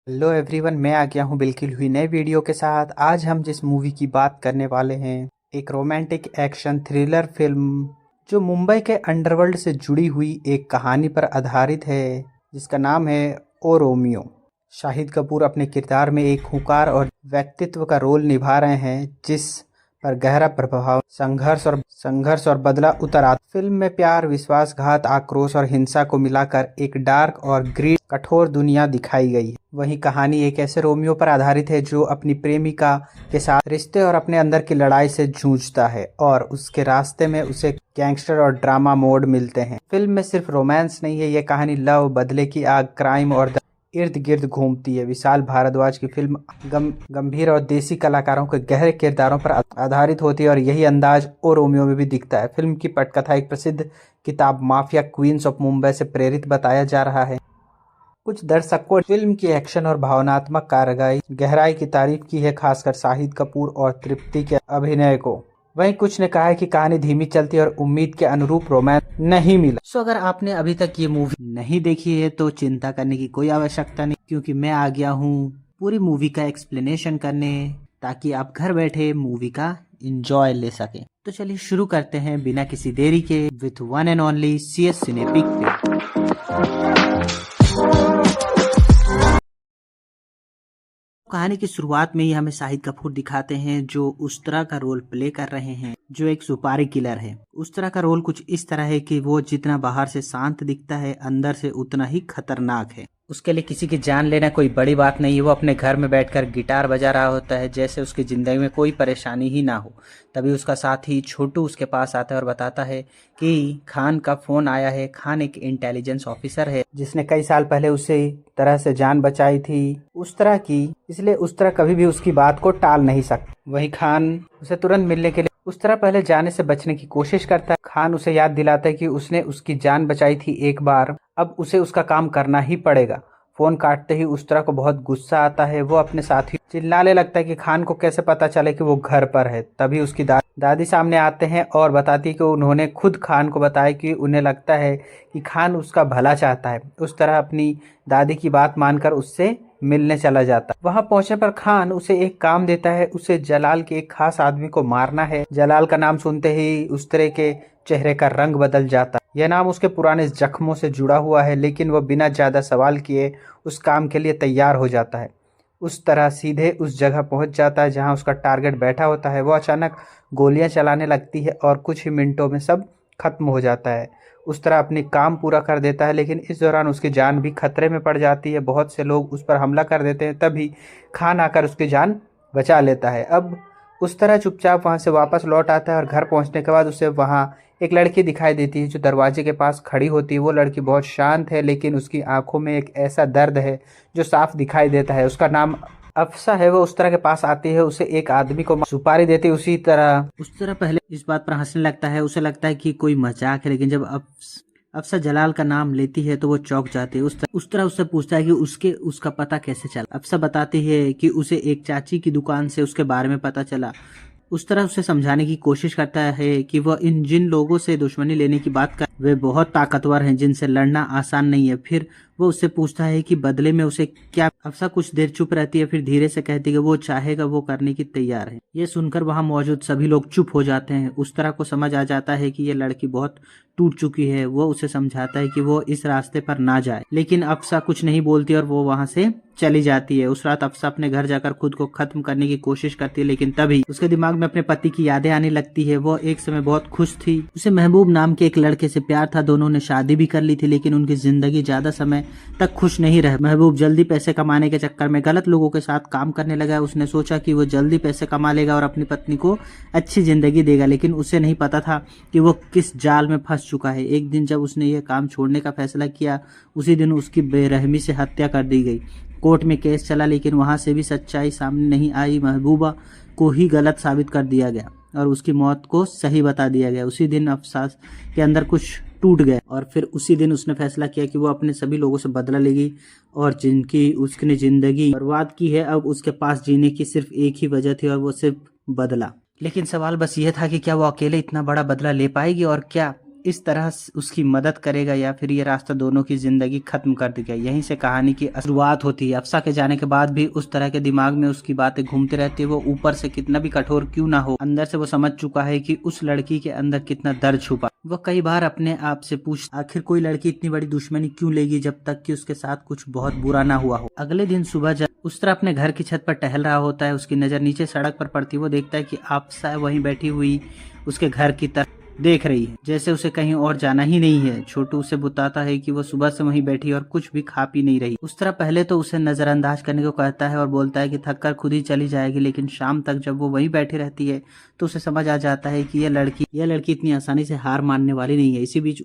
Hello everyone, मैं आ गया हूँ बिल्कुल हुई नए वीडियो के साथ। आज हम जिस मूवी की बात करने वाले हैं, एक रोमांटिक एक्शन थ्रिलर फिल्म जो मुंबई के अंडरवर्ल्ड से जुड़ी हुई एक कहानी पर आधारित है, जिसका नाम है ओ रोमियो। शाहिद कपूर अपने किरदार में एक खूंखार और व्यक्तित्व का रोल निभा रहे हैं, जिस पर गहरा प्रभाव संघर्ष और बदला उतर आता। फिल्म में प्यार, विश्वासघात, आक्रोश और हिंसा को मिलाकर एक डार्क और ग्रीन कठोर दुनिया दिखाई गई है। वहीं कहानी एक ऐसे रोमियो पर आधारित है जो अपनी प्रेमिका के साथ रिश्ते और अपने अंदर की लड़ाई से जूझता है, और उसके रास्ते में उसे गैंगस्टर और ड्रामा मोड मिलते हैं। फिल्म में सिर्फ रोमांस नहीं है, यह कहानी लव, बदले की आग, क्राइम और इर्द गिर्द घूमती है। विशाल भारद्वाज की फिल्म गंभीर और देसी कलाकारों के गहरे किरदारों पर आधारित होती है, और यही अंदाज ओ रोमियो में भी दिखता है। फिल्म की पटकथा एक प्रसिद्ध किताब माफिया क्वींस ऑफ मुंबई से प्रेरित बताया जा रहा है। कुछ दर्शकों फिल्म की एक्शन और भावनात्मक गहराई की तारीफ की है, खासकर शाहिद कपूर और तृप्ति के अभिनय को। वहीं कुछ ने कहा है कि कहानी धीमी चलती है और उम्मीद के अनुरूप रोमांस नहीं मिला। सो अगर आपने अभी तक ये मूवी नहीं देखी है तो चिंता करने की कोई आवश्यकता नहीं, क्योंकि मैं आ गया हूँ पूरी मूवी का एक्सप्लेनेशन करने, ताकि आप घर बैठे मूवी का एंजॉय ले सकें। तो चलिए शुरू करते हैं बिना किसी देरी के with one and only CS सिनेपिक पे। कहानी की शुरुआत में ही हमें शाहिद कपूर दिखाते हैं, जो उस तरह का रोल प्ले कर रहे हैं जो एक सुपारी किलर है। उस तरह का रोल कुछ इस तरह है कि वो जितना बाहर से शांत दिखता है, अंदर से उतना ही खतरनाक है। उसके लिए किसी की जान लेना कोई बड़ी बात नहीं है। वो अपने घर में बैठकर गिटार बजा रहा होता है, जैसे उसकी ज़िंदगी में कोई परेशानी ही ना हो। तभी उसका साथी छोटू उसके पास आता है और बताता है कि खान का फ़ोन आया है। खान एक इंटेलिजेंस ऑफिसर है, जिसने कई साल पहले उसे तरह से जान बचाई थी, उस तरह की, इसलिए उस तरह कभी भी उसकी बात को टाल नहीं सकता। वही खान उसे तुरंत मिलने के लिए उस तरह पहले जाने से बचने की कोशिश करता है। खान उसे याद दिलाता है कि उसने उसकी जान बचाई थी एक बार, अब उसे उसका काम करना ही पड़ेगा। फोन काटते ही उस तरह को बहुत गुस्सा आता है। वो अपने साथी चिल्लाने लगता है कि खान को कैसे पता चले कि वो घर पर है। तभी उसकी दादी सामने आते हैं और बताती है कि उन्होंने खुद खान को बताया कि उन्हें लगता है कि खान उसका भला चाहता है। उस तरह अपनी दादी की बात मानकर उससे मिलने चला जाता है। वहां पहुंचने पर खान उसे एक काम देता है, उसे जलाल के एक खास आदमी को मारना है। जलाल का नाम सुनते ही उस तरह के चेहरे का रंग बदल जाता है। यह नाम उसके पुराने जख्मों से जुड़ा हुआ है, लेकिन वह बिना ज्यादा सवाल किए उस काम के लिए तैयार हो जाता है। उस तरह सीधे उस जगह पहुंच जाता है जहां उसका टारगेट बैठा होता है। वो अचानक गोलियां चलाने लगती है और कुछ ही मिनटों में सब खत्म हो जाता है। उस तरह अपनी काम पूरा कर देता है, लेकिन इस दौरान उसकी जान भी खतरे में पड़ जाती है। बहुत से लोग उस पर हमला कर देते हैं, तभी खान आकर उसकी जान बचा लेता है। अब उस तरह चुपचाप वहां से वापस लौट आता है, और घर पहुंचने के बाद उसे वहां एक लड़की दिखाई देती है जो दरवाजे के पास खड़ी होती है। वो लड़की बहुत शांत है, लेकिन उसकी आंखों में एक ऐसा दर्द है जो साफ दिखाई देता है। उसका नाम अफसा है। वो उस तरह के पास आती है, उसे एक आदमी को सुपारी देती है। उस तरह पहले इस बात पर हंसने लगता है, उसे लगता है कि कोई मजाक है, लेकिन जब अफसा जलाल का नाम लेती है तो वो चौंक जाती है। उस तरह उससे पूछता है कि उसका पता कैसे चला। अफसा बताती है कि उसे एक चाची की दुकान से उसके बारे में पता चला। उस तरह उसे समझाने की कोशिश करता है कि वह जिन लोगों से दुश्मनी लेने की बात कर, वे बहुत ताकतवर हैं, जिनसे लड़ना आसान नहीं है। फिर वो उससे पूछता है कि बदले में उसे क्या। अफसा कुछ देर चुप रहती है, फिर धीरे से कहती है कि वो चाहेगा वो करने की तैयार है। ये सुनकर वहां मौजूद सभी लोग चुप हो जाते हैं। उस तरह को समझ आ जाता है कि ये लड़की बहुत टूट चुकी है। वो उसे समझाता है कि वो इस रास्ते पर ना जाए, लेकिन अफसा कुछ नहीं बोलती और वो वहां से चली जाती है। उस रात अफसा अपने घर जाकर खुद को खत्म करने की कोशिश करती है, लेकिन तभी उसके दिमाग में अपने पति की यादें आने लगती है। वो एक समय बहुत खुश थी, उसे महबूब नाम के एक लड़के से प्यार था। दोनों ने शादी भी कर ली थी, लेकिन उनकी जिंदगी ज्यादा समय तक खुश नहीं रहे। महबूब जल्दी पैसे कमाने के चक्कर में गलत लोगों के साथ काम करने लगा। उसने सोचा कि वो जल्दी पैसे कमा लेगा और अपनी पत्नी को अच्छी जिंदगी देगा, लेकिन उसे नहीं पता था कि वो किस जाल में फंस चुका है। एक दिन जब उसने यह काम छोड़ने का फैसला किया, उसी दिन उसकी बेरहमी से हत्या कर दी गई। कोर्ट में केस चला, लेकिन वहां से भी सच्चाई सामने नहीं आई। महबूबा को ही गलत साबित कर दिया गया और उसकी मौत को सही बता दिया गया। उसी दिन अफसास के अंदर कुछ टूट गया, और फिर उसी दिन उसने फैसला किया कि वो अपने सभी लोगों से बदला लेगी और जिनकी उसने जिंदगी बर्बाद की है, अब उसके पास जीने की सिर्फ एक ही वजह थी, और वो सिर्फ बदला। लेकिन सवाल बस ये था कि क्या वो अकेले इतना बड़ा बदला ले पाएगी, और क्या इस तरह उसकी मदद करेगा या फिर ये रास्ता दोनों की जिंदगी खत्म कर देगा। यहीं से कहानी की शुरुआत होती है। अफसा के जाने के बाद भी उस तरह के दिमाग में उसकी बातें घूमती रहती है। वो ऊपर से कितना भी कठोर क्यों ना हो, अंदर से वो समझ चुका है कि उस लड़की के अंदर कितना दर्द छुपा। वो कई बार अपने आप से पूछ, आखिर कोई लड़की इतनी बड़ी दुश्मनी क्यों लेगी जब तक कि उसके साथ कुछ बहुत बुरा ना हुआ हो। अगले दिन सुबह जब उस तरह अपने घर की छत पर टहल रहा होता है, उसकी नजर नीचे सड़क पर पड़ती है। वो देखता है कि अफसा वहीं बैठी हुई उसके घर की तरफ देख रही है, जैसे उसे कहीं और जाना ही नहीं है। छोटू उसे बताता है कि वो सुबह से वहीं बैठी और कुछ भी खा पी नहीं रही। उस तरह पहले तो उसे नजरअंदाज करने को कहता है और बोलता है कि थक कर खुद ही चली जाएगी, लेकिन शाम तक जब वो वहीं बैठी रहती है तो उसे समझ आ जाता है कि यह लड़की इतनी आसानी से हार मानने वाली नहीं है। इसी बीच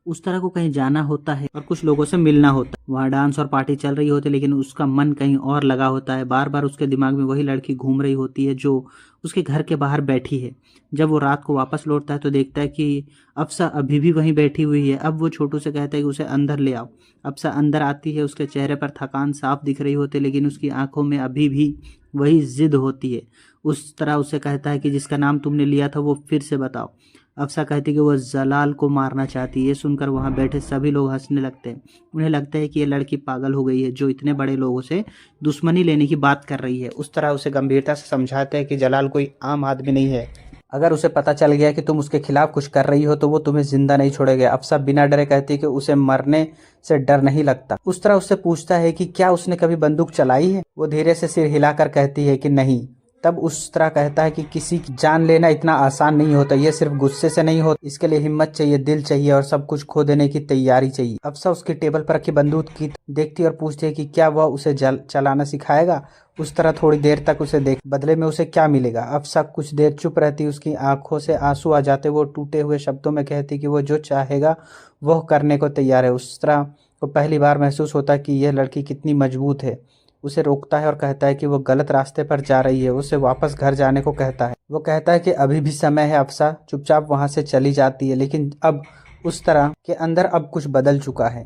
उस तरह को कहीं जाना होता है और कुछ लोगों से मिलना होता है। वहाँ डांस और पार्टी चल रही होती है, लेकिन उसका मन कहीं और लगा होता है। बार बार उसके दिमाग में वही लड़की घूम रही होती है जो उसके घर के बाहर बैठी है। जब वो रात को वापस लौटता है तो देखता है कि अफसा अभी भी वहीं बैठी हुई है। अब वो छोटू से कहता है कि उसे अंदर ले आओ। अफसा अंदर आती है। उसके चेहरे पर थकान साफ दिख रही होती है, लेकिन उसकी आंखों में अभी भी वही जिद होती है। उस तरह उसे कहता है कि जिसका नाम तुमने लिया था वो फिर से बताओ। अफसा कहती है कि वो जलाल को मारना चाहती है। ये सुनकर वहाँ बैठे सभी लोग हंसने लगते हैं। उन्हें लगता है कि ये लड़की पागल हो गई है जो इतने बड़े लोगों से दुश्मनी लेने की बात कर रही है। उस तरह उसे गंभीरता से समझाते हैं कि जलाल कोई आम आदमी नहीं है। अगर उसे पता चल गया कि तुम उसके खिलाफ कुछ कर रही हो तो वो तुम्हें जिंदा नहीं छोड़ेगा। अफसा बिना डरे कहती है कि उसे मरने से डर नहीं लगता। उस तरह उससे पूछता है कि क्या उसने कभी बंदूक चलाई है। वो धीरे से सिर हिलाकर कहती है कि नहीं। तब उस तरह कहता है कि किसी की जान लेना इतना आसान नहीं होता। ये सिर्फ गुस्से से नहीं होता, इसके लिए हिम्मत चाहिए, दिल चाहिए और सब कुछ खो देने की तैयारी चाहिए। अफसा उसकी टेबल पर रखी बंदूक की देखती है और पूछती है कि क्या वह उसे चलाना सिखाएगा। उस तरह थोड़ी देर तक उसे देख, बदले में उसे क्या मिलेगा। अफसा कुछ देर चुप रहती, उसकी आंखों से आंसू आ जाते। वो टूटे हुए शब्दों में कहती कि वो जो चाहेगा वह करने को तैयार है। उस तरह को पहली बार महसूस होता है कि यह लड़की कितनी मजबूत है। उसे रोकता है और कहता है कि वो गलत रास्ते पर जा रही है। उसे वापस घर जाने को कहता है। वो कहता है कि अभी भी समय है। अफसा चुपचाप वहां से चली जाती है, लेकिन अब उस तरह के अंदर अब कुछ बदल चुका है।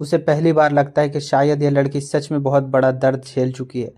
उसे पहली बार लगता है कि शायद यह लड़की सच में बहुत बड़ा दर्द झेल चुकी है।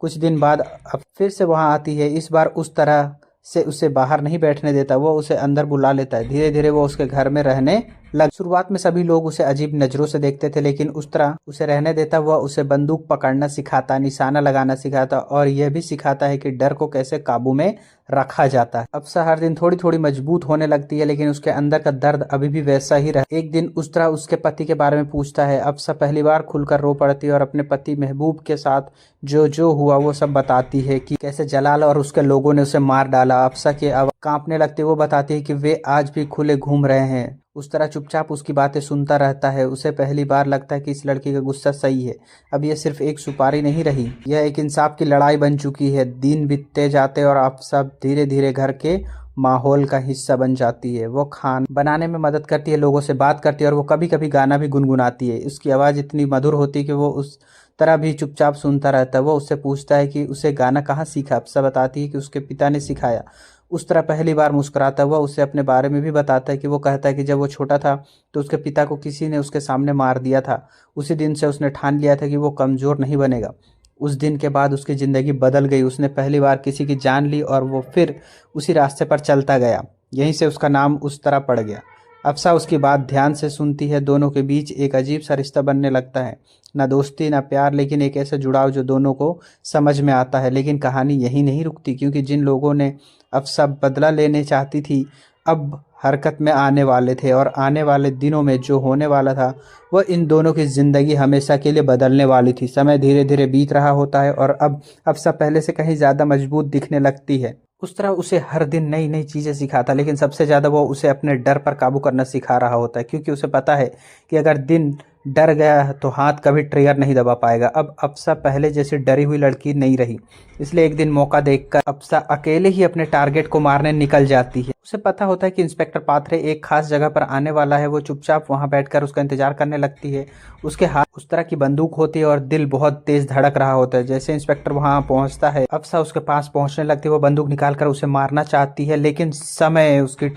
कुछ दिन बाद अब फिर से वहां आती है। इस बार उस तरह से उसे बाहर नहीं बैठने देता, वो उसे अंदर बुला लेता है। धीरे धीरे वो उसके घर में रहने लग। शुरुआत में सभी लोग उसे अजीब नजरों से देखते थे, लेकिन उस तरह उसे रहने देता। वह उसे बंदूक पकड़ना सिखाता, निशाना लगाना सिखाता और यह भी सिखाता है कि डर को कैसे काबू में रखा जाता है। अफसा हर दिन थोड़ी थोड़ी मजबूत होने लगती है, लेकिन उसके अंदर का दर्द अभी भी वैसा ही रहा। एक दिन उस तरह उसके पति के बारे में पूछता है। अफसा पहली बार खुलकर रो पड़ती है और अपने पति महबूब के साथ जो जो हुआ वो सब बताती है कि कैसे जलाल और उसके लोगों ने उसे मार डाला। अफसा की आवाज कांपने लगती है। वो बताती है कि वे आज भी खुले घूम रहे हैं। उस तरह चुपचाप उसकी बातें सुनता रहता है। उसे पहली बार लगता है कि इस लड़की का गुस्सा सही है। अब यह सिर्फ एक सुपारी नहीं रही, यह एक इंसाफ की लड़ाई बन चुकी है। दिन बीतते जाते और अब सब धीरे धीरे घर के माहौल का हिस्सा बन जाती है। वो खाना बनाने में मदद करती है, लोगों से बात करती है और वो कभी कभी गाना भी गुनगुनाती है। उसकी आवाज़ इतनी मधुर होती है कि वो उस तरह भी चुपचाप सुनता रहता है। वो उससे पूछता है कि उसे गाना कहाँ सीखा। अफसा बताती है कि उसके पिता ने सिखाया। उस तरह पहली बार मुस्कुराता हुआ उसे अपने बारे में भी बताता है कि वो कहता है कि जब वो छोटा था तो उसके पिता को किसी ने उसके सामने मार दिया था। उसी दिन से उसने ठान लिया था कि वो कमज़ोर नहीं बनेगा। उस दिन के बाद उसकी ज़िंदगी बदल गई। उसने पहली बार किसी की जान ली और वो फिर उसी रास्ते पर चलता गया। यहीं से उसका नाम उस तरह पड़ गया। अफसा उसकी बात ध्यान से सुनती है। दोनों के बीच एक अजीब सा रिश्ता बनने लगता है, ना दोस्ती ना प्यार, लेकिन एक ऐसा जुड़ाव जो दोनों को समझ में आता है। लेकिन कहानी यही नहीं रुकती, क्योंकि जिन लोगों ने अफसा बदला लेने चाहती थी अब हरकत में आने वाले थे, और आने वाले दिनों में जो होने वाला था वह इन दोनों की ज़िंदगी हमेशा के लिए बदलने वाली थी। समय धीरे धीरे बीत रहा होता है और अब अफसा पहले से कहीं ज़्यादा मजबूत दिखने लगती है। उस तरह उसे हर दिन नई नई चीज़ें सिखाता, लेकिन सबसे ज़्यादा वो उसे अपने डर पर काबू करना सिखा रहा होता है, क्योंकि उसे पता है कि अगर दिन डर गया तो हाथ कभी ट्रिगर नहीं दबा पाएगा। अब अफसा पहले जैसी डरी हुई लड़की नहीं रही। इसलिए एक दिन मौका देखकर अफसा अकेले ही अपने टारगेट को मारने निकल जाती है। उसे पता होता है कि इंस्पेक्टर पाथरे एक खास जगह पर आने वाला है। वो चुपचाप वहां बैठकर उसका इंतजार करने लगती है। उसके हाथ उस तरह की बंदूक होती है और दिल बहुत तेज धड़क रहा होता है। जैसे इंस्पेक्टर वहां पहुंचता है, अफसा उसके पास पहुंचने लगती है। वो बंदूक निकालकर उसे मारना चाहती है, लेकिन समय उसकी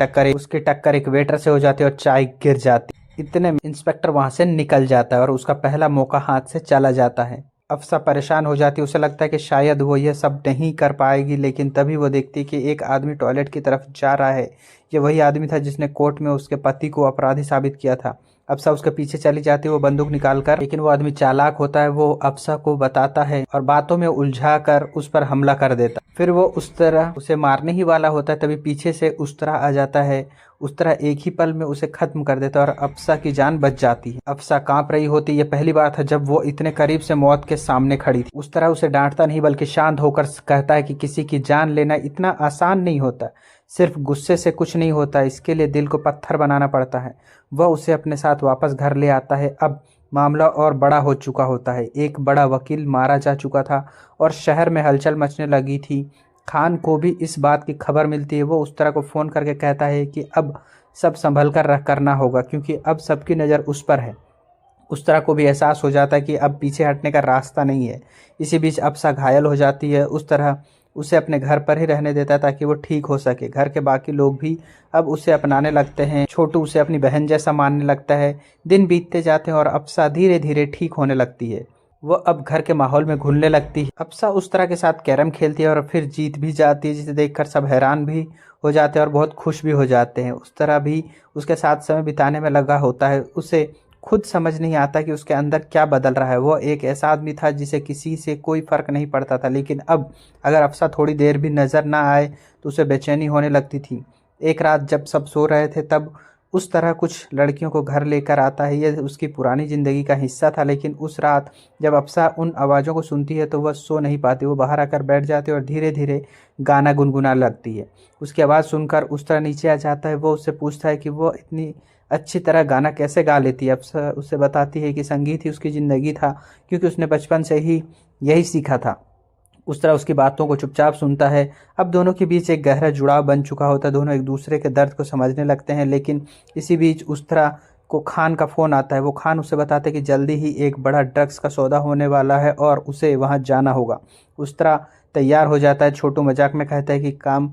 टक्कर एक वेटर से हो जाती है और चाय गिर जाती है। इतने में इंस्पेक्टर वहां से निकल जाता है और उसका पहला मौका हाथ से चला जाता है। अफसा परेशान हो जाती है। उसे लगता है कि शायद वो यह सब नहीं कर पाएगी, लेकिन तभी वो देखती है कि एक आदमी टॉयलेट की तरफ जा रहा है। ये वही आदमी था जिसने कोर्ट में उसके पति को अपराधी साबित किया था। अफसा उसके पीछे चली जाती है वो बंदूक निकाल कर, लेकिन वो आदमी चालाक होता है। वो अफसा को बताता है और बातों में उलझा कर उस पर हमला कर देता। फिर वो उस तरह उसे मारने ही वाला होता है, तभी पीछे से उस तरह आ जाता है। उस तरह एक ही पल में उसे खत्म कर देता है और अफसा की जान बच जाती है। अफसा कांप रही होती है। ये पहली बार था जब वो इतने करीब से मौत के सामने खड़ी थी। उस तरह उसे डांटता नहीं बल्कि शांत होकर कहता है कि किसी की जान लेना इतना आसान नहीं होता। सिर्फ गुस्से से कुछ नहीं होता, इसके लिए दिल को पत्थर बनाना पड़ता है। वह उसे अपने साथ वापस घर ले आता है। अब मामला और बड़ा हो चुका होता है। एक बड़ा वकील मारा जा चुका था और शहर में हलचल मचने लगी थी। खान को भी इस बात की खबर मिलती है। वो उस तरह को फ़ोन करके कहता है कि अब सब संभल कर करना होगा, क्योंकि अब सबकी नज़र उस पर है। उस तरह को भी एहसास हो जाता है कि अब पीछे हटने का रास्ता नहीं है। इसी बीच अफसा घायल हो जाती है। उस तरह उसे अपने घर पर ही रहने देता है ताकि वो ठीक हो सके। घर के बाकी लोग भी अब उसे अपनाने लगते हैं। छोटू उसे अपनी बहन जैसा मानने लगता है। दिन बीतते जाते हैं और अफसा धीरे धीरे ठीक होने लगती है। वो अब घर के माहौल में घुलने लगती है। अफसा उस तरह के साथ कैरम खेलती है और फिर जीत भी जाती है, जिसे देखकर सब हैरान भी हो जाते हैं और बहुत खुश भी हो जाते हैं। उस तरह भी उसके साथ समय बिताने में लगा होता है। उसे खुद समझ नहीं आता कि उसके अंदर क्या बदल रहा है। वो एक ऐसा आदमी था जिसे किसी से कोई फर्क नहीं पड़ता था, लेकिन अब अगर अफसा थोड़ी देर भी नजर ना आए तो उसे बेचैनी होने लगती थी। एक रात जब सब सो रहे थे तब उस तरह कुछ लड़कियों को घर लेकर आता है। यह उसकी पुरानी ज़िंदगी का हिस्सा था, लेकिन उस रात जब अफसा उन आवाज़ों को सुनती है तो वह सो नहीं पाती। वो बाहर आकर बैठ जाती है और धीरे धीरे गाना गुनगुनाने लगती है। उसकी आवाज़ सुनकर उस तरह नीचे आ जाता है। वो उससे पूछता है कि वो इतनी अच्छी तरह गाना कैसे गा लेती है। अफसा उससे बताती है कि संगीत ही उसकी ज़िंदगी था, क्योंकि उसने बचपन से ही यही सीखा था। उस तरह उसकी बातों को चुपचाप सुनता है। अब दोनों के बीच एक गहरा जुड़ाव बन चुका होता है। दोनों एक दूसरे के दर्द को समझने लगते हैं। लेकिन इसी बीच उस तरह को खान का फ़ोन आता है। वो खान उसे बताते हैं कि जल्दी ही एक बड़ा ड्रग्स का सौदा होने वाला है और उसे वहाँ जाना होगा। उस तरह तैयार हो जाता है। छोटू मजाक में कहता है कि काम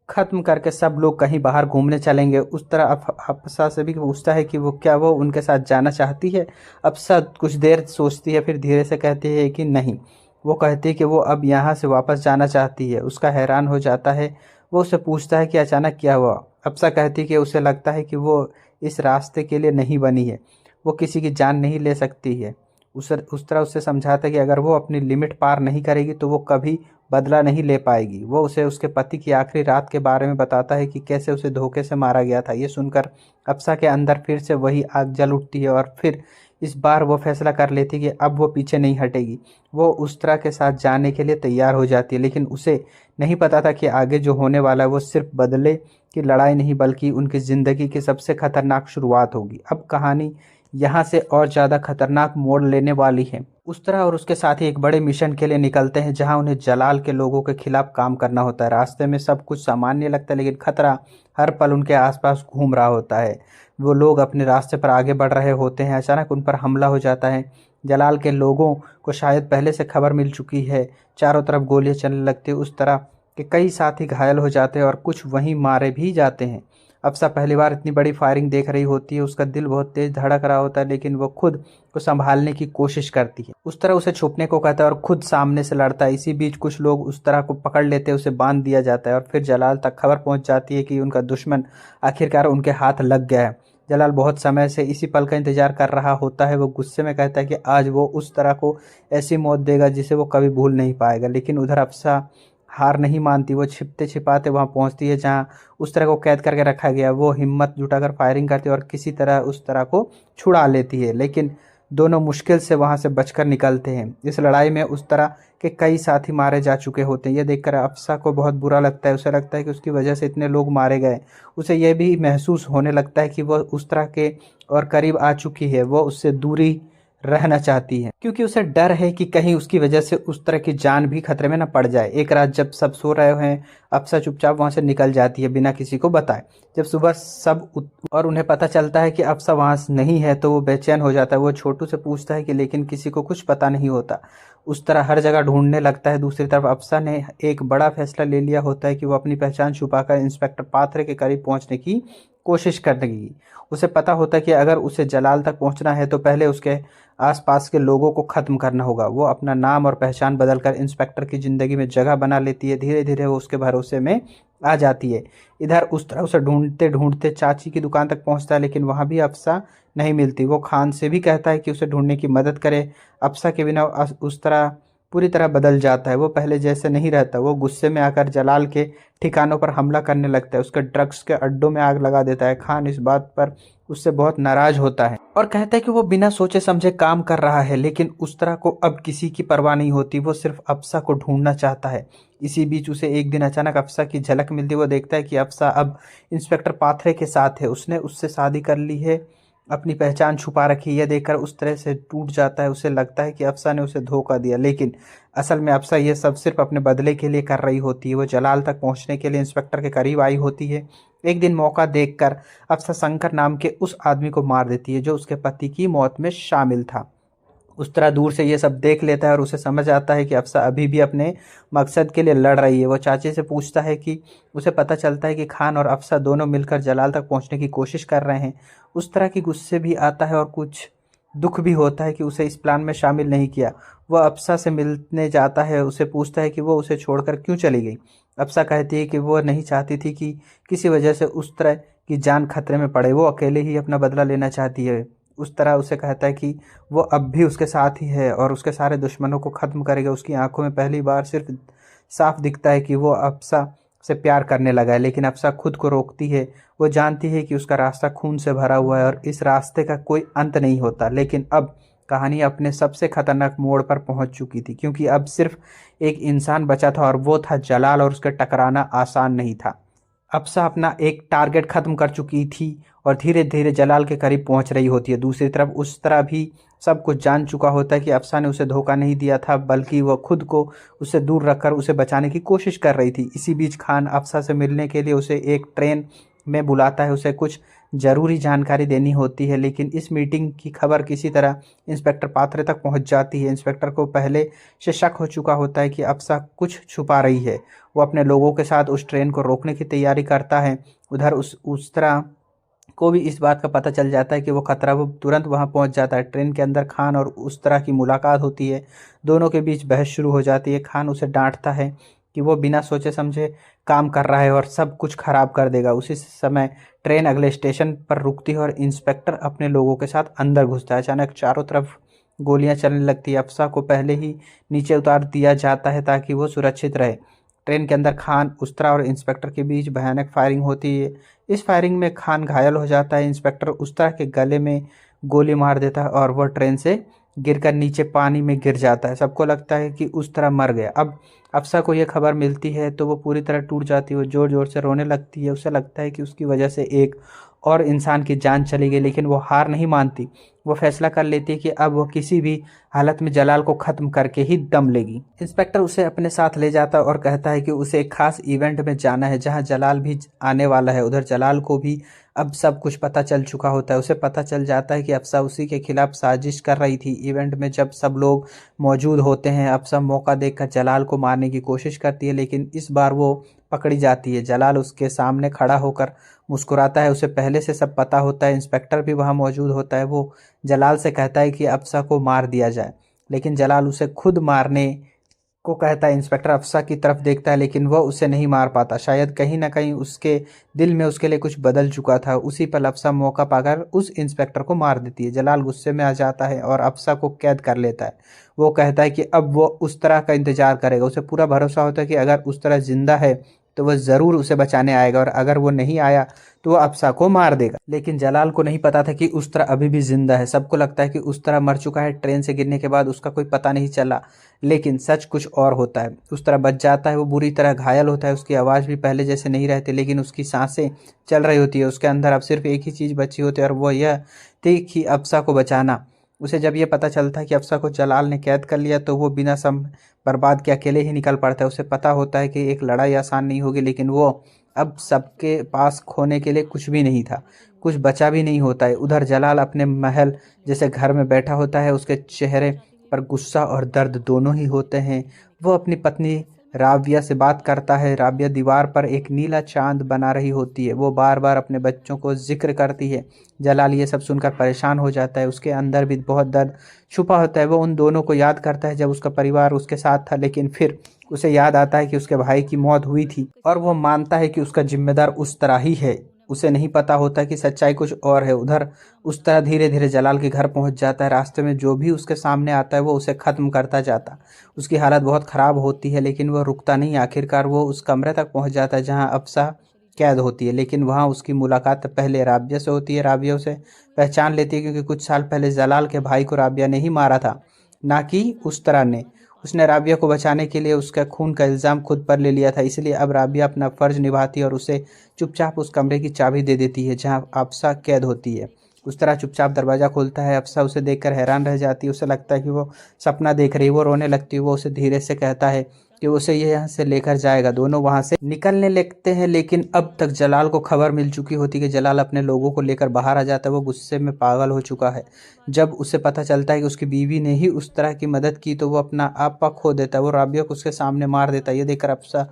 खत्म करके सब लोग कहीं बाहर घूमने चलेंगे। उस तरह अफसा से भी पूछता है कि वो क्या वो उनके साथ जाना चाहती है। अफसा कुछ देर सोचती है, फिर धीरे से कहती है कि नहीं। वो कहती है कि वो अब यहाँ से वापस जाना चाहती है। उसका हैरान हो जाता है। वो उससे पूछता है कि अचानक क्या हुआ। अफसा कहती है कि उसे लगता है कि वो इस रास्ते के लिए नहीं बनी है। वो किसी की जान नहीं ले सकती है। उस तरह उससे समझाता है कि अगर वो अपनी लिमिट पार नहीं करेगी तो वो कभी बदला नहीं ले पाएगी। वो उसे उसके पति की आखिरी रात के बारे में बताता है कि कैसे उसे धोखे से मारा गया था। ये सुनकर अफसा के अंदर फिर से वही आग जल उठती है और फिर इस बार वो फैसला कर लेती है कि अब वो पीछे नहीं हटेगी। वो उस तरह के साथ जाने के लिए तैयार हो जाती है, लेकिन उसे नहीं पता था कि आगे जो होने वाला है वो सिर्फ बदले की लड़ाई नहीं बल्कि उनकी ज़िंदगी की सबसे खतरनाक शुरुआत होगी। अब कहानी यहाँ से और ज़्यादा खतरनाक मोड़ लेने वाली है। उस तरह और उसके साथी एक बड़े मिशन के लिए निकलते हैं जहाँ उन्हें जलाल के लोगों के खिलाफ काम करना होता है। रास्ते में सब कुछ सामान्य लगता है, लेकिन खतरा हर पल उनके आसपास घूम रहा होता है। वो लोग अपने रास्ते पर आगे बढ़ रहे होते हैं। अचानक उन पर हमला हो जाता है। जलाल के लोगों को शायद पहले से खबर मिल चुकी है। चारों तरफ गोलियां चलने लगती है। उस तरह के कई साथी घायल हो जाते हैं और कुछ वहीं मारे भी जाते हैं। अफसा पहली बार इतनी बड़ी फायरिंग देख रही होती है। उसका दिल बहुत तेज धड़क रहा होता है, लेकिन वो खुद को संभालने की कोशिश करती है। उस तरह उसे छुपने को कहता है और खुद सामने से लड़ता है। इसी बीच कुछ लोग उस तरह को पकड़ लेते हैं, उसे बांध दिया जाता है और फिर जलाल तक खबर पहुंच जाती है कि उनका दुश्मन आखिरकार उनके हाथ लग गया है। जलाल बहुत समय से इसी पल का इंतजार कर रहा होता है। वो गुस्से में कहता है कि आज वो उस तरह को ऐसी मौत देगा जिसे वो कभी भूल नहीं पाएगा। लेकिन उधर अफसा हार नहीं मानती। वो छिपते छिपाते वहां पहुंचती है जहां उस तरह को कैद करके रखा गया। वो हिम्मत जुटाकर फायरिंग करती है और किसी तरह उस तरह को छुड़ा लेती है, लेकिन दोनों मुश्किल से वहां से बचकर निकलते हैं। इस लड़ाई में उस तरह के कई साथी मारे जा चुके होते हैं। यह देखकर अफसा को बहुत बुरा लगता है। उसे लगता है कि उसकी वजह से इतने लोग मारे गए। उसे यह भी महसूस होने लगता है कि वह उस तरह के और करीब आ चुकी है। वो उससे दूरी रहना चाहती है, क्योंकि उसे डर है कि कहीं उसकी वजह से उस तरह की जान भी खतरे में न पड़ जाए। एक रात जब सब सो रहे हैं, अफसा चुपचाप वहां से निकल जाती है बिना किसी को बताए। जब सुबह और उन्हें पता चलता है कि अफसा वहां नहीं है तो वो बेचैन हो जाता है। वो छोटू से पूछता है कि लेकिन किसी को कुछ पता नहीं होता। उस तरह हर जगह ढूंढने लगता है। दूसरी तरफ अफसा ने एक बड़ा फैसला ले लिया होता है कि वो अपनी पहचान छुपाकर इंस्पेक्टर पात्रे के करीब पहुंचने की कोशिश करने की। उसे पता होता है कि अगर उसे जलाल तक पहुंचना है तो पहले उसके आसपास के लोगों को ख़त्म करना होगा। वो अपना नाम और पहचान बदलकर इंस्पेक्टर की ज़िंदगी में जगह बना लेती है। धीरे धीरे वो उसके भरोसे में आ जाती है। इधर उस तरह उसे ढूंढते ढूंढते चाची की दुकान तक पहुंचता है, लेकिन वहां भी अफसा नहीं मिलती। वो खान से भी कहता है कि उसे ढूंढने की मदद करे। अफसा के बिना उस तरह पूरी तरह बदल जाता है। वो पहले जैसे नहीं रहता। वो गुस्से में आकर जलाल के ठिकानों पर हमला करने लगता है, उसके ड्रग्स के अड्डों में आग लगा देता है। खान इस बात पर उससे बहुत नाराज होता है और कहता है कि वो बिना सोचे समझे काम कर रहा है, लेकिन उस तरह को अब किसी की परवाह नहीं होती। वो सिर्फ अफसा को ढूंढना चाहता है। इसी बीच उसे एक दिन अचानक अफसा की झलक मिलती है। वो देखता है कि अफसा अब इंस्पेक्टर पाथरे के साथ है। उसने उससे शादी कर ली है, अपनी पहचान छुपा रखी है। यह देखकर उस तरह से टूट जाता है। उसे लगता है कि अफसा ने उसे धोखा दिया, लेकिन असल में अफसा ये सब सिर्फ अपने बदले के लिए कर रही होती है। वो जलाल तक पहुंचने के लिए इंस्पेक्टर के करीब आई होती है। एक दिन मौका देखकर अफसा शंकर नाम के उस आदमी को मार देती है जो उसके पति की मौत में शामिल था। उस तरह दूर से ये सब देख लेता है और उसे समझ आता है कि अफसा अभी भी अपने मकसद के लिए लड़ रही है। वो चाची से पूछता है कि उसे पता चलता है कि खान और अफसा दोनों मिलकर जलाल तक पहुंचने की कोशिश कर रहे हैं। उस तरह की गुस्से भी आता है और कुछ दुख भी होता है कि उसे इस प्लान में शामिल नहीं किया। वह अफसा से मिलने जाता है, उसे पूछता है कि वो उसे छोड़कर क्यों चली गई। अफसा कहती है कि वो नहीं चाहती थी कि किसी वजह से उस तरह की जान खतरे में पड़े। वो अकेले ही अपना बदला लेना चाहती है। उस तरह उसे कहता है कि वो अब भी उसके साथ ही है और उसके सारे दुश्मनों को ख़त्म करेगा। उसकी आंखों में पहली बार सिर्फ साफ दिखता है कि वो अफसा से प्यार करने लगा है, लेकिन अफसा खुद को रोकती है। वो जानती है कि उसका रास्ता खून से भरा हुआ है और इस रास्ते का कोई अंत नहीं होता। लेकिन अब कहानी अपने सबसे खतरनाक मोड़ पर पहुंच चुकी थी, क्योंकि अब सिर्फ एक इंसान बचा था और वो था जलाल, और उसके टकराना आसान नहीं था। अफसा अपना एक टारगेट खत्म कर चुकी थी और धीरे धीरे जलाल के करीब पहुंच रही होती है। दूसरी तरफ उस तरह भी सब कुछ जान चुका होता है कि अफसा ने उसे धोखा नहीं दिया था, बल्कि वह खुद को उससे दूर रखकर उसे बचाने की कोशिश कर रही थी। इसी बीच खान अफसा से मिलने के लिए उसे एक ट्रेन में बुलाता है। उसे कुछ ज़रूरी जानकारी देनी होती है, लेकिन इस मीटिंग की खबर किसी तरह इंस्पेक्टर पात्रे तक पहुंच जाती है। इंस्पेक्टर को पहले से शक हो चुका होता है कि अफसा कुछ छुपा रही है। वो अपने लोगों के साथ उस ट्रेन को रोकने की तैयारी करता है। उधर उस तरह को भी इस बात का पता चल जाता है कि वो खतरा। वो तुरंत वहां पहुंच जाता है। ट्रेन के अंदर खान और उस तरह की मुलाकात होती है। दोनों के बीच बहस शुरू हो जाती है। खान उसे डांटता है कि वो बिना सोचे समझे काम कर रहा है और सब कुछ खराब कर देगा। उसी समय ट्रेन अगले स्टेशन पर रुकती है और इंस्पेक्टर अपने लोगों के साथ अंदर घुसता है। अचानक चारों तरफ गोलियां चलने लगती है। अफसा को पहले ही नीचे उतार दिया जाता है ताकि वो सुरक्षित रहे। ट्रेन के अंदर खान, उस्तरा और इंस्पेक्टर के बीच भयानक फायरिंग होती है। इस फायरिंग में खान घायल हो जाता है। इंस्पेक्टर उस्तरा के गले में गोली मार देता है और वह ट्रेन से गिरकर नीचे पानी में गिर जाता है। सबको लगता है कि उस्तरा मर गया। अब अफसा को यह खबर मिलती है तो वो पूरी तरह टूट जाती है। वो जोर जोर से रोने लगती है। उसे लगता है कि उसकी वजह से एक और इंसान की जान चली गई, लेकिन वो हार नहीं मानती। वो फैसला कर लेती है कि अब वो किसी भी हालत में जलाल को ख़त्म करके ही दम लेगी। इंस्पेक्टर उसे अपने साथ ले जाता है और कहता है कि उसे एक खास इवेंट में जाना है जहां जलाल भी आने वाला है। उधर जलाल को भी अब सब कुछ पता चल चुका होता है। उसे पता चल जाता है कि अफसा उसी के खिलाफ साजिश कर रही थी। इवेंट में जब सब लोग मौजूद होते हैं, अफसा मौका देखकर जलाल को मारने की कोशिश करती है, लेकिन इस बार वो पकड़ी जाती है। जलाल उसके सामने खड़ा होकर मुस्कुराता है। उसे पहले से सब पता होता है। इंस्पेक्टर भी वहाँ मौजूद होता है। वो जलाल से कहता है कि अफसा को मार दिया जाए, लेकिन जलाल उसे खुद मारने को कहता है। इंस्पेक्टर अफसा की तरफ देखता है, लेकिन वह उसे नहीं मार पाता। शायद कहीं ना कहीं उसके दिल में उसके लिए कुछ बदल चुका था। उसी पर अफसा मौका पाकर उस इंस्पेक्टर को मार देती है। जलाल गुस्से में आ जाता है और अफसा को कैद कर लेता है। वो कहता है कि अब वो उस तरह का इंतजार करेगा। उसे पूरा भरोसा होता है कि अगर उस तरह जिंदा है तो वह ज़रूर उसे बचाने आएगा, और अगर वो नहीं आया तो वह अफसा को मार देगा। लेकिन जलाल को नहीं पता था कि उस तरह अभी भी जिंदा है। सबको लगता है कि उस तरह मर चुका है। ट्रेन से गिरने के बाद उसका कोई पता नहीं चला, लेकिन सच कुछ और होता है। उस तरह बच जाता है। वो बुरी तरह घायल होता है। उसकी आवाज़ भी पहले जैसे नहीं रहती, लेकिन उसकी सांसें चल रही होती है। उसके अंदर अब सिर्फ एक ही चीज़ बची होती है और वो यह थी कि अफसा को बचाना। उसे जब यह पता चलता है कि अफसा को जलाल ने कैद कर लिया तो वो बिना समय बर्बाद के अकेले ही निकल पड़ता है। उसे पता होता है कि एक लड़ाई आसान नहीं होगी, लेकिन वो अब सबके पास खोने के लिए कुछ भी नहीं था, कुछ बचा भी नहीं होता है। उधर जलाल अपने महल जैसे घर में बैठा होता है। उसके चेहरे पर गुस्सा और दर्द दोनों ही होते हैं। वो अपनी पत्नी राबिया से बात करता है। राबिया दीवार पर एक नीला चांद बना रही होती है। वो बार बार अपने बच्चों को जिक्र करती है। जलाल ये सब सुनकर परेशान हो जाता है। उसके अंदर भी बहुत दर्द छुपा होता है। वो उन दोनों को याद करता है जब उसका परिवार उसके साथ था, लेकिन फिर उसे याद आता है कि उसके भाई की मौत हुई थी और वो मानता है कि उसका जिम्मेदार उस तरह ही है। उसे नहीं पता होता कि सच्चाई कुछ और है। उधर उस तरह धीरे धीरे जलाल के घर पहुंच जाता है। रास्ते में जो भी उसके सामने आता है वो उसे खत्म करता जाता। उसकी हालत बहुत ख़राब होती है, लेकिन वह रुकता नहीं। आखिरकार वो उस कमरे तक पहुंच जाता है जहां अफसा कैद होती है, लेकिन वहां उसकी मुलाकात पहले राबिया से होती है। राबिया उसे पहचान लेती है क्योंकि कुछ साल पहले जलाल के भाई को राबिया ने ही मारा था, ना कि उस तरह ने। उसने राबिया को बचाने के लिए उसका खून का इल्ज़ाम खुद पर ले लिया था, इसलिए अब राबिया अपना फ़र्ज निभाती है और उसे चुपचाप उस कमरे की चाबी दे देती है जहां अफसा कैद होती है। उस तरह चुपचाप दरवाज़ा खोलता है। अफसा उसे देखकर हैरान रह जाती है। उसे लगता है कि वो सपना देख रही है। वो रोने लगती है। वो उसे धीरे से कहता है कि उसे ये यहाँ से लेकर जाएगा। दोनों वहाँ से निकलने लगते हैं, लेकिन अब तक जलाल को खबर मिल चुकी होती है कि जलाल अपने लोगों को लेकर बाहर आ जाता है। वो गुस्से में पागल हो चुका है। जब उसे पता चलता है कि उसकी बीवी ने ही उस तरह की मदद की तो वो अपना आपा खो देता है। वो राबिया को उसके सामने मार देता है। ये देखकर अफसा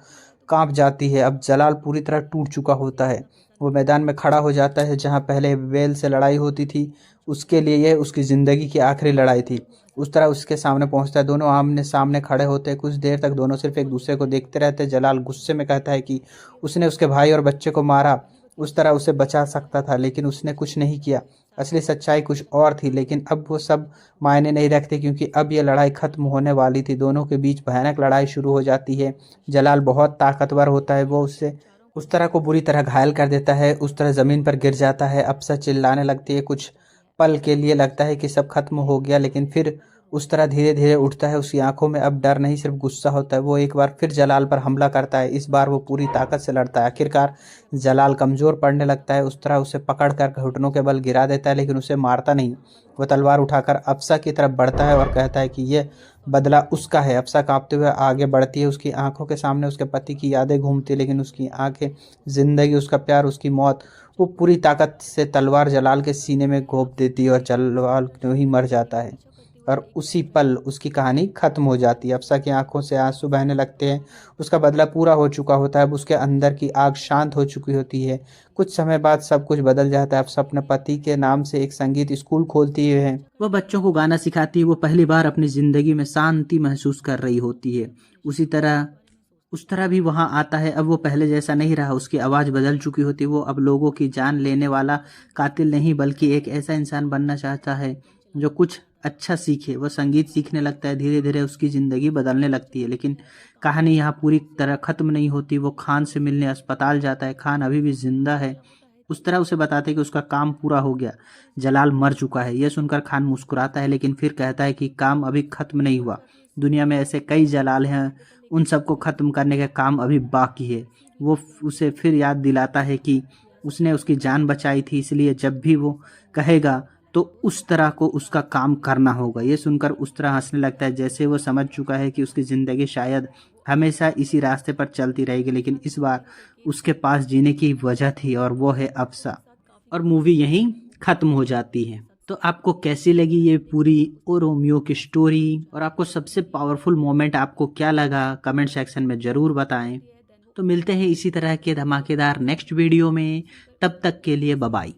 कांप जाती है। अब जलाल पूरी तरह टूट चुका होता है। वो मैदान में खड़ा हो जाता है जहाँ पहले वेल से लड़ाई होती थी। उसके लिए यह उसकी ज़िंदगी की आखिरी लड़ाई थी। उस तरह उसके सामने पहुंचता है। दोनों आमने सामने खड़े होते हैं। कुछ देर तक दोनों सिर्फ एक दूसरे को देखते रहते हैं। जलाल गुस्से में कहता है कि उसने उसके भाई और बच्चे को मारा, उस तरह उसे बचा सकता था, लेकिन उसने कुछ नहीं किया। असली सच्चाई कुछ और थी, लेकिन अब वो सब मायने नहीं रखते क्योंकि अब ये लड़ाई खत्म होने वाली थी। दोनों के बीच भयानक लड़ाई शुरू हो जाती है। जलाल बहुत ताकतवर होता है। वो उससे उस तरह को बुरी तरह घायल कर देता है। उस तरह ज़मीन पर गिर जाता है। अफसा चिल्लाने लगती है। कुछ पल के लिए लगता है कि सब खत्म हो गया, लेकिन फिर उस तरह धीरे धीरे उठता है। उसकी आंखों में अब डर नहीं, सिर्फ गुस्सा होता है। वो एक बार फिर जलाल पर हमला करता है। इस बार वो पूरी ताकत से लड़ता है। आखिरकार जलाल कमज़ोर पड़ने लगता है। उस तरह उसे पकड़कर घुटनों के बल गिरा देता है, लेकिन उसे मारता नहीं। वो तलवार उठाकर अफसा की तरफ बढ़ता है और कहता है कि यह बदला उसका है। अफसा कांपते हुए आगे बढ़ती है। उसकी आंखों के सामने उसके पति की यादें घूमती, लेकिन उसकी आंखें, जिंदगी, उसका प्यार, उसकी मौत। वो पूरी ताकत से तलवार जलाल के सीने में घोंप देती है और जलाल यूं ही मर जाता है और उसी पल उसकी कहानी खत्म हो जाती है। अफसा की आंखों से आंसू बहने लगते हैं। उसका बदला पूरा हो चुका होता है। अब उसके अंदर की आग शांत हो चुकी होती है। कुछ समय बाद सब कुछ बदल जाता है। अफसा अपने पति के नाम से एक संगीत स्कूल खोलती है। वह बच्चों को गाना सिखाती है। वो पहली बार अपनी जिंदगी में शांति महसूस कर रही होती है। उस तरह भी वहां आता है। अब वो पहले जैसा नहीं रहा। उसकी आवाज़ बदल चुकी होती है। वो अब लोगों की जान लेने वाला कातिल नहीं, बल्कि एक ऐसा इंसान बनना चाहता है जो कुछ अच्छा सीखे। वह संगीत सीखने लगता है। धीरे धीरे उसकी ज़िंदगी बदलने लगती है, लेकिन कहानी यहाँ पूरी तरह ख़त्म नहीं होती। वो खान से मिलने अस्पताल जाता है। खान अभी भी जिंदा है। उस तरह उसे बताते हैं कि उसका काम पूरा हो गया, जलाल मर चुका है। यह सुनकर खान मुस्कुराता है, लेकिन फिर कहता है कि काम अभी ख़त्म नहीं हुआ। दुनिया में ऐसे कई जलाल हैं, उन सबको ख़त्म करने का काम अभी बाकी है। वो उसे फिर याद दिलाता है कि उसने उसकी जान बचाई थी, इसलिए जब भी वो कहेगा तो उस तरह को उसका काम करना होगा। ये सुनकर उस तरह हंसने लगता है जैसे वो समझ चुका है कि उसकी ज़िंदगी शायद हमेशा इसी रास्ते पर चलती रहेगी, लेकिन इस बार उसके पास जीने की वजह थी और वो है अफसा। और मूवी यहीं ख़त्म हो जाती है। तो आपको कैसी लगी ये पूरी ओ रोमियो की स्टोरी, और आपको सबसे पावरफुल मोमेंट आपको क्या लगा, कमेंट सेक्शन में ज़रूर बताएं। तो मिलते हैं इसी तरह के धमाकेदार नेक्स्ट वीडियो में। तब तक के लिए बाय बाय।